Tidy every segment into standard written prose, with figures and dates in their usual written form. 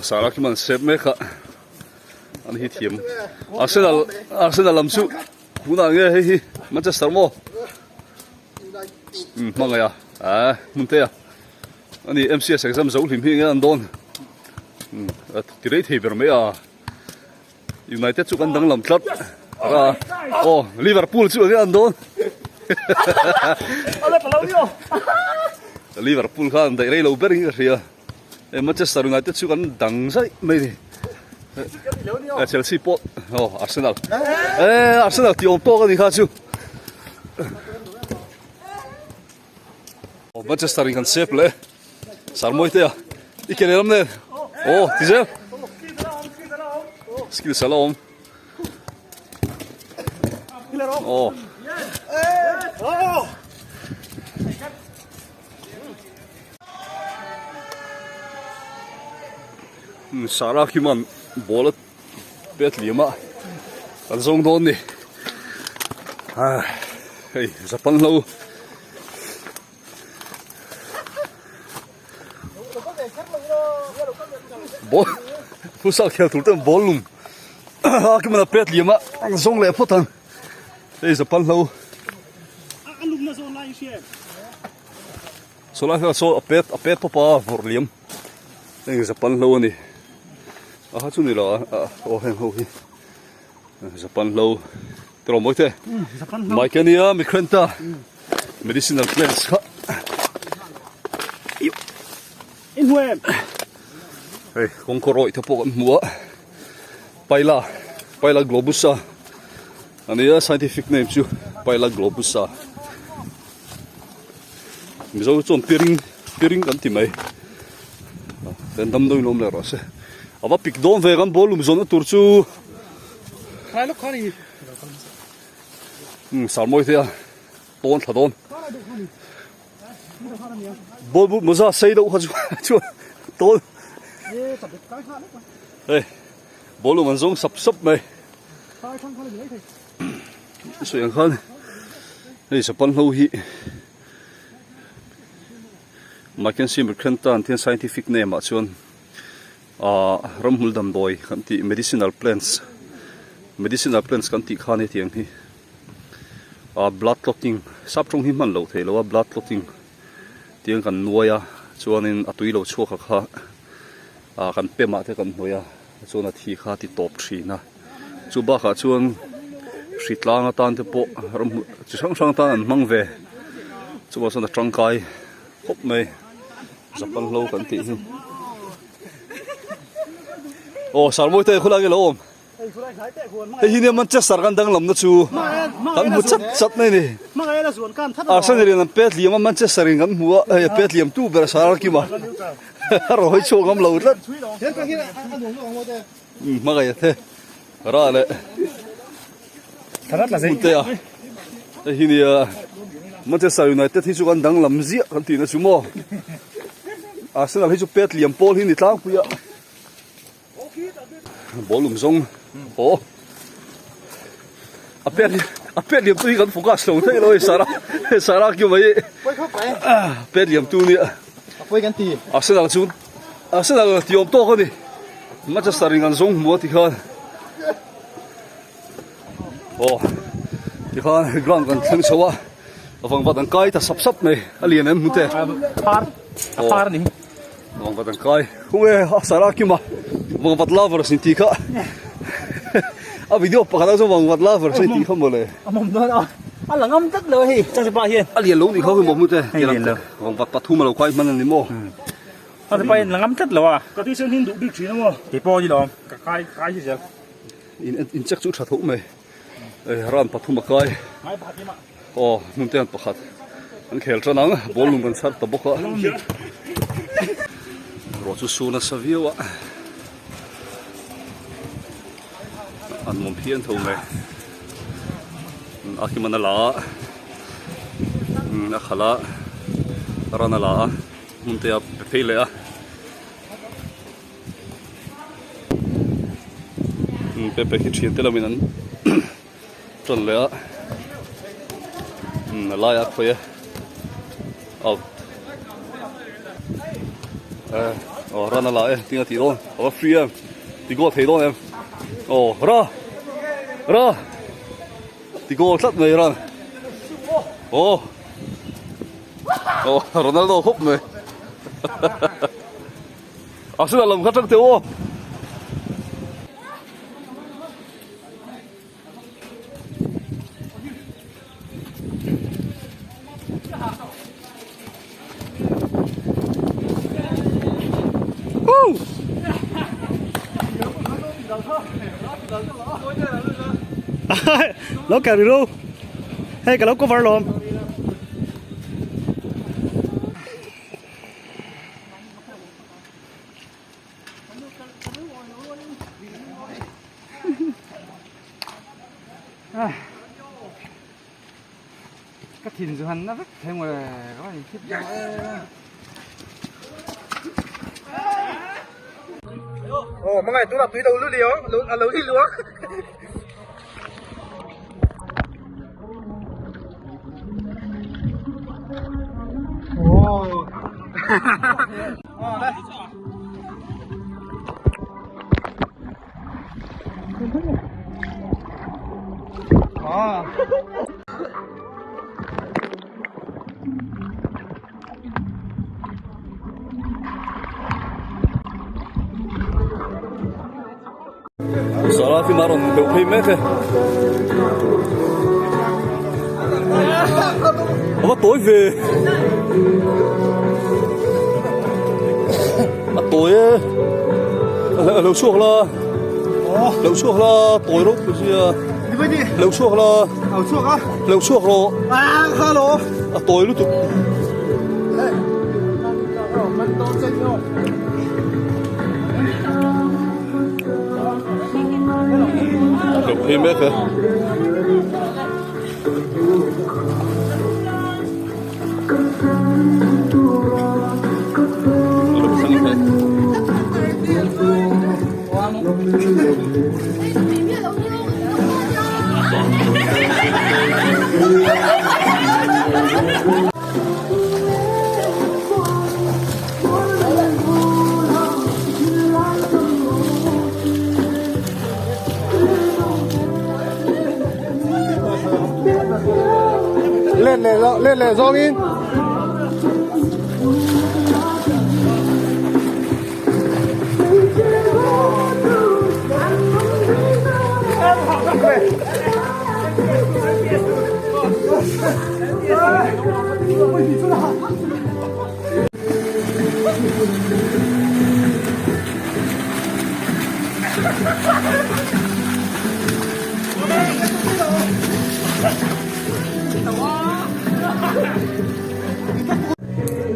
Sara ki man sep me kha an hi thiam Arsenal lamsu puna nge hi Manchester mo manga ya munte ya ani MCS exam zo hlim hi nge an don tirei thei ber me a United chu kan dang lam tlat Liverpool chu nge an don Liverpool khan dai rei lo bering ria Manchester United chu kan dang sai mai ni Chelsea pot Arsenal Arsenal ti om to ka ni kha chu Manchester kan sep le sarmoi te ikelam ne tizel skill salom Sara ki man bola bet lima kan zong don ni hey zapan lo bol futsal khel tur tem bolum ki man bet lima kan zong le photan hey zapan lo anum na zon lai she so la so apet papa vor liam hey zapan lo ni chu ni la hen ho hi Japan lo tro moi te mai ke nia mi krenta medicinal plants kha in huem hey kong koroi te pok mua paila globusa ania scientific name chu paila globusa mi zo chon piring kan ti mai den dam doi lom le ro se aba pik don ve gan bolum zona tur chu khai lo khani salmoi te ton thadon bol bu moza sei do kha chu ton hey bolum an zong sap mai so yang khan hey sapan ho hi Mackenzie Mercanta and scientific name at chuan ramhul dam doi kan ti medicinal plants kan ti khani tiang hi blood clotting sap trong hi man lo thei lo blood clotting tiang kan nuaya chuanin atui lo chhuak kha kan pema te kan nuaya chuan a thi kha ti top thina chu ba kha chuan hritlang atan te po ram chi sang tan an mang ve chu ba sana tangkai khop mai zapan lo kan ti hi sarmoi te khula ge lom he hi ne Manchester kan dang lam na chu kan mu chat nei ni mangai la zon kan thada Arsenal rin pet liam Manchester rin kan huwa pet liam tu ber sar ki ma ro hoi chu ngam lo lat hen ka hi an dong mo de magai the ra le tharat la sei te hi ni Manchester United hi chu kan dang lam zia kan ti na chu mo Arsenal hi chu pet liam pol hi ni tlang puya bolum zong apet liam tu kan focus lo thei loi sara kyu mai pet liam tu ni poi kan ti Arsenal tiom to ko ni Manchester ring an zong mo ti khan ti khan ground kan thang chawa awang wat an kai ta sap nei alien em mute par ni awang wat an kai huwe sara kyu ma awang wat lovers ni ti kha a video pa kana zo wang wat lover sai ti kham bole amom no a langam tak lo hi cha ba hian alien lo ni kho mo mute wang wat pathum lo kwai man ni mo a pa langam tat lo a ka ti sen hin du big thi no mo ti po ji lo ka kai ji sel in chak chu tha tho mai ran pathum kai mai ba ti ma mun te an pakhat an khel chanang bolum kan sar ta bokha ro chu suna saviwa an mom phian tho mai aki manala na khala ranala mun te pele a pepe ki chien te laminan ton le a la ya khoye out ra na la tinga ti don free em ti go thei don em ra ti go thlat mai ran Ronaldo húp mai Arsenal làm khát trăng tiêu Lỗ kèo đi đâu hay cả lỗ có vар lòm cái thìn rồi hắn nó rất thêm rồi có gì khiếp nhau mọi người tôi làm túi đầu lưu đi lưu đi luôn đây Salah fi maron do pay meke tối về tối lâu suốt là tối lúc gì lâu suốt là lâu suốt rồi hello tối lúc tụi được thêm biết hả? lên này do in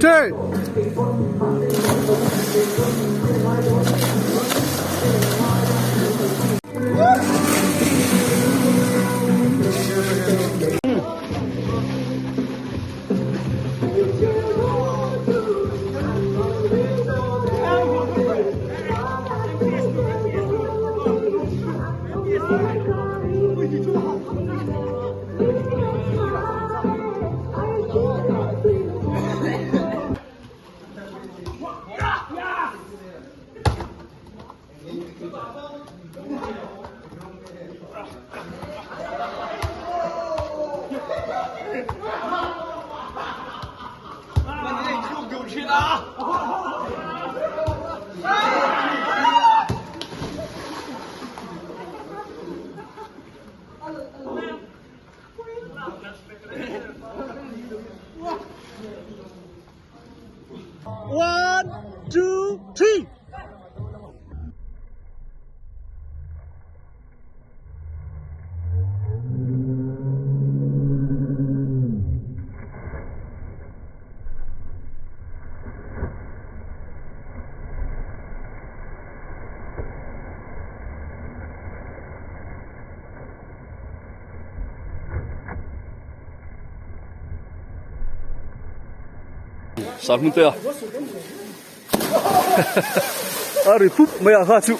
chơi One, two, three. Sarmun te Ari pup mai ha chu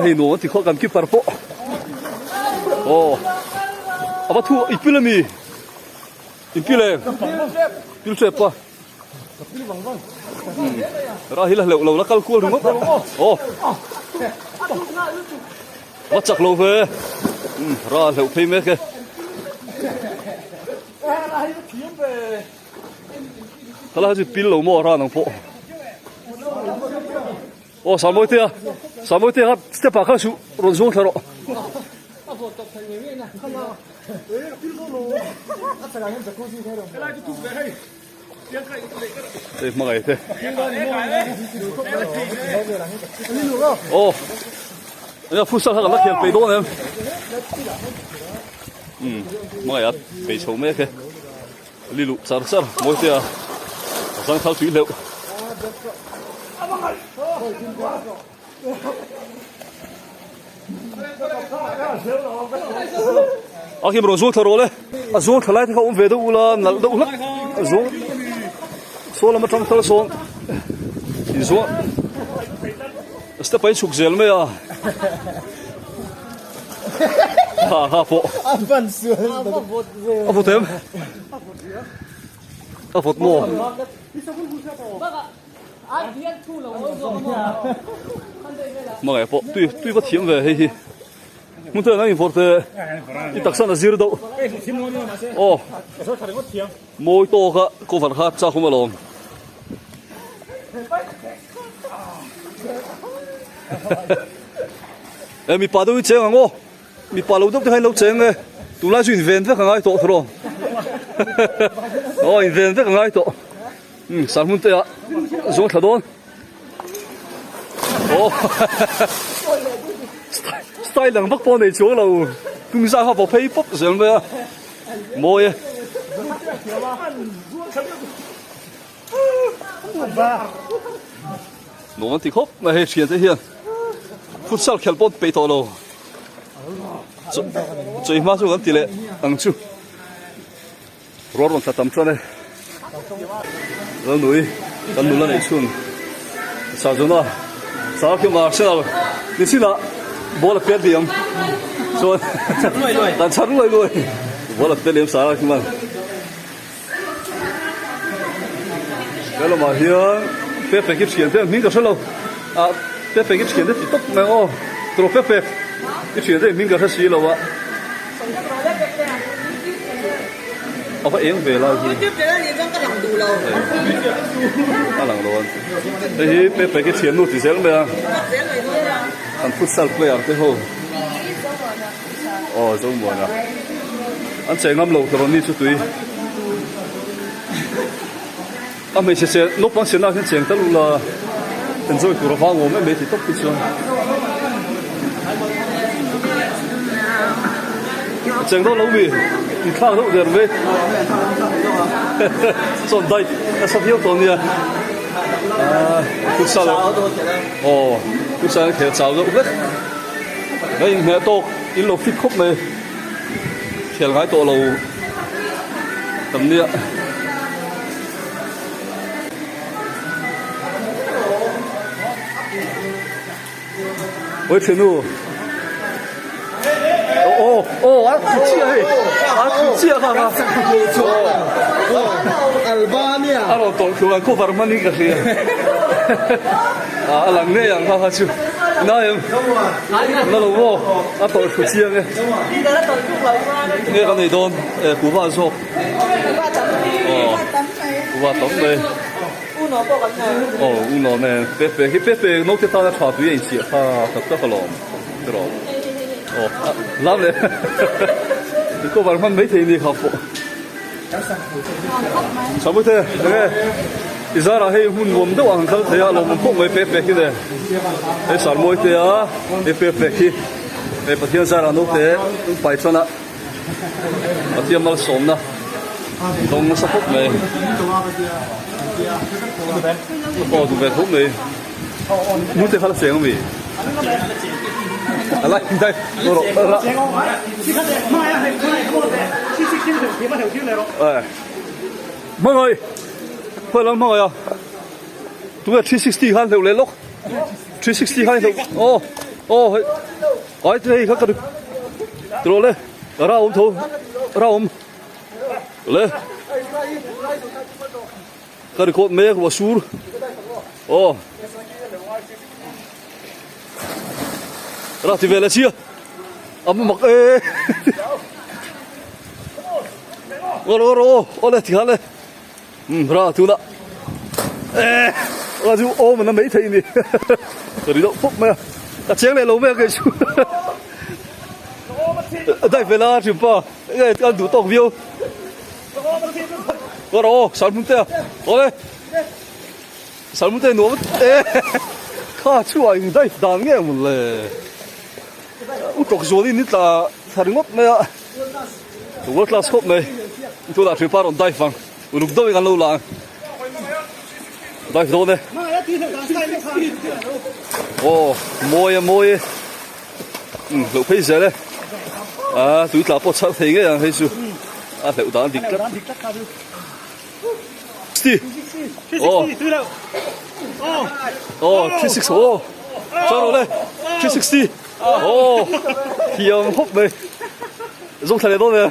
hi no ti kho kam ki par po apa thu ipilami impile pil chep pa ra hi la lo la kal kul ngop oh wat chak lo ve ra lo phei me ke kala ji pil lo mo ra nang po oh samoi te ha step pa kha su ron zong tharo đây mọi người thế ô bây phút sau là hiện bị đốt em mọi người bị sâu mấy cái đi lụt sạt sạt mỗi tia sang tháo thủy liệu khi mà xuống thở rồi đấy, xuống thở lại thì không về đâu là đâu lắm, xuống là mất trong thở xuống, đi xuống, step ấy chụp gel mấy à, ha phụ, phụ thêm, phụ mua, mọi người phụ tuy có thiếm về hay muốn thấy nó phốt thì đặc sản là gì đâu, ô, môi to cả, cô vật khác sao không bao lòng, em mi pa đâu chơi ngang ô, mi pa lâu đâu thì hay lâu chơi nghe, tụi lại chuyển về với thằng ai tổ thôi, ôi về với thằng ai tổ, sáng muốn thấy à, giống thật đó, ô. style lang bắc po này chỗ lâu cung ra họ bảo pay pop rồi mà môi nó vẫn thì khóc mà hết chuyện thế hiện futsal खेल pon pay to lâu chơi mà số vẫn tỷ lệ tăng chu rồi còn thật tầm cho này rồi núi tận núi này xuống sao chúng nó sao khi mà sao đi xin là bố là biết điểm rồi ta chắn rồi bố là biết điểm sao khi mà cái là mà hiện biết phải kịp chuyển thế mình có sao đâu à biết phải kịp chuyển thế thì tốt mà ô rồi biết kịp chuyển thế mình có sao đâu ạ ông phải về là gì ta làm luôn thì biết phải kịp chuyển nút thì sẽ không anh futsal player thế hồ, giống buồn à, anh chạy ngắm lầu rồi đi chút túi, anh mình sẽ nốt băng xin nào hiện chạy tất là, hiện rồi tụi nó phá ngô mấy thì tốt chút xíu, chạy đó lâu bị, đi khao đâu được vậy, xong đây, sắp hiểu tôi nè, futsal, futsal thể thao rồi đấy, đây nghe to, in lô fit khúc này, खेल gái to lâu, tầm nia, ôi thiên nu, chia ha, Albania, alo to tu anh cô vào mani cái gì, lần này anh ha chú, nói nó lâu vô, to tu chia nghe, nghe cái này đồn, cú vào số, cú vào tổng này, uno này, bé nó cái tao đã chọn tụi anh chị ha, tập cái lòng, được rồi, lắm đấy, cô vào mani mấy thế này học phụ. sao mới thế, đấy, bây giờ là hay hun gồm đâu anh thấy là mình không mấy phép cái này, cái sản mới thế à, cái phép cái, cái bắt hiện ra là nó thế, phải cho nó, bắt hiện mal sớm na, đông sắp hút này, tụi bé hút này, muốn thế phát triển không vậy? lại đây, mọi người, phải lắm mọi người à, tụi là 360 han đều lên lốc, 360 han đều, ôi, đây các cái, rồi lên, ra ôm thôi ra ôm lên cái này cột mẹ của sur ô ra thì về là chia mặc ê ô lên thì hắn lên ra thu nợ ê ra chú ô mà nó mấy thầy này rồi đi đâu phúc mẹ cả chén này lâu mẹ cái chú đây về là chụp pa cái ăn đủ tóc view rồi salmun te ole salmun te nuốt ê khá chú anh đây đàn nghe một lệ u tóc rồi đi nít là thằng ngốc này ạ world class cup này tôi đã chụp pa rồi đây phăng lúc đó mình ăn lâu là đây đâu này ô môi lục thấy gì đấy à tụi ta bắt chắc thấy cái gì hay sao à lục đàn địch cắt Steve ô 360 ô cho nó đây 360 ô thì húp này dùng thằng này đâu này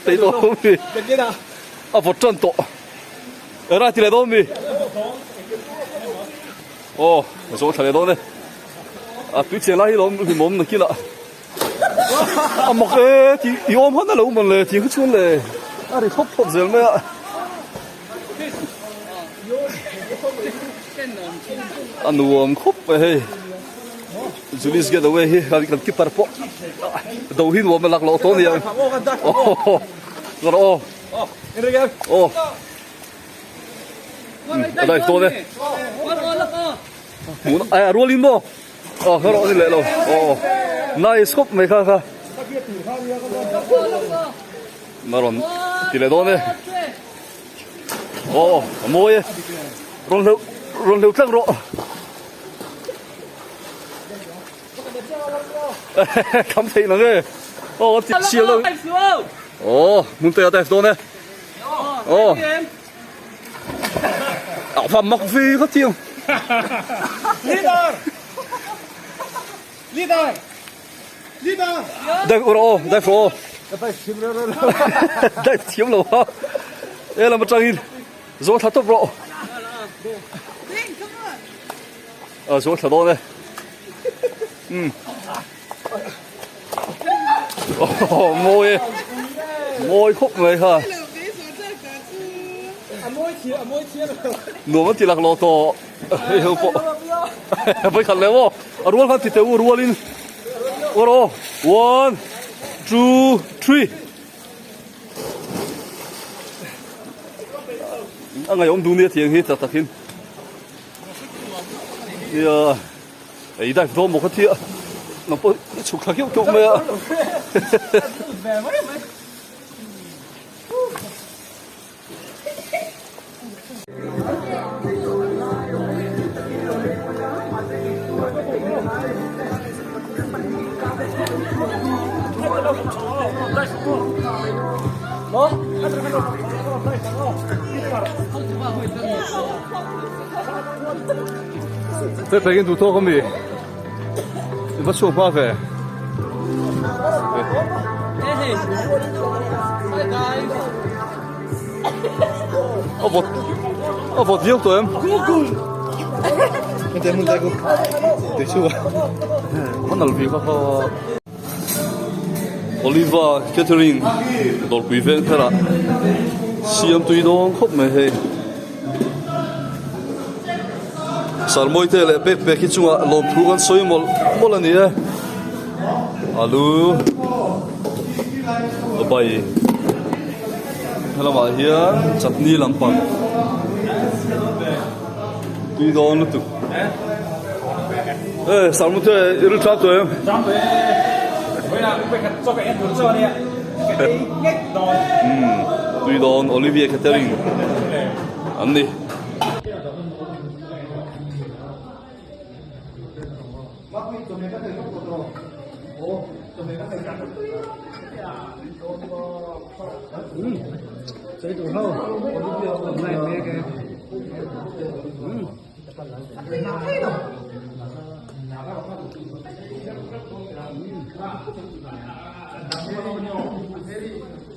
thấy đâu không đi à vượt chân tổ ra thì lại đâu mi ô dùng thằng này đâu này à tụi chị lại lom thì mồm nó kia lạ à mặc thì ôm hết nó lâu mà lệ thì cứ chuồn lệ à thì khóc rồi mẹ ạ anh nuông khóc vậy Julius get away he kan keeper po đầu hin mà lạc lọ to này rồi ô đây to đây muốn ai rolling mo cái đó thì lệ rồi nice khóc mày kha mà rồi thì lệ to này môi ron lưu khắc rộ cảm thấy nó ghê chiều luôn muốn tè tè to này ảo phẩm mặc phi có tiêu leader đây đây phô đây chiếm lỗ đây là một trang in rồi thắt tóc rộ rồi thắt to đây môi khúc người hả nó chỉ là lô tô hiểu bộ phải khẩn lên vô ruột phát thì tiêu ruột lên oro 1 2 3 ngày ông dunia thiêng hết thật hin thì ấy đây vô một cái thiện nó có chụp khắc hiệu chụp mẹ thế phải cái tụ thô không bị bắt xuống qua về vọt viết tụi em mình thấy cũng để chua mất nào vì có Oliver Catering đột quỷ ven thế là xiêm tùy đó khóc mày hay sar moi te le pe ki chunga lom thu kan soi mol ani e alu bai helama hian chutney lampang tui don tu sar mo te iru tra to em tui don Olivier Catering ani Saya tu tahu, kalau dia online dia ke.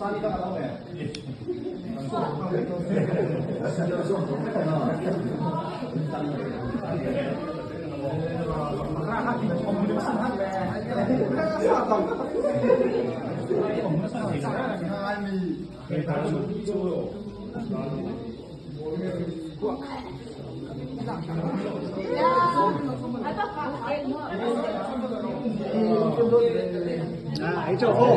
啊，哎，这后，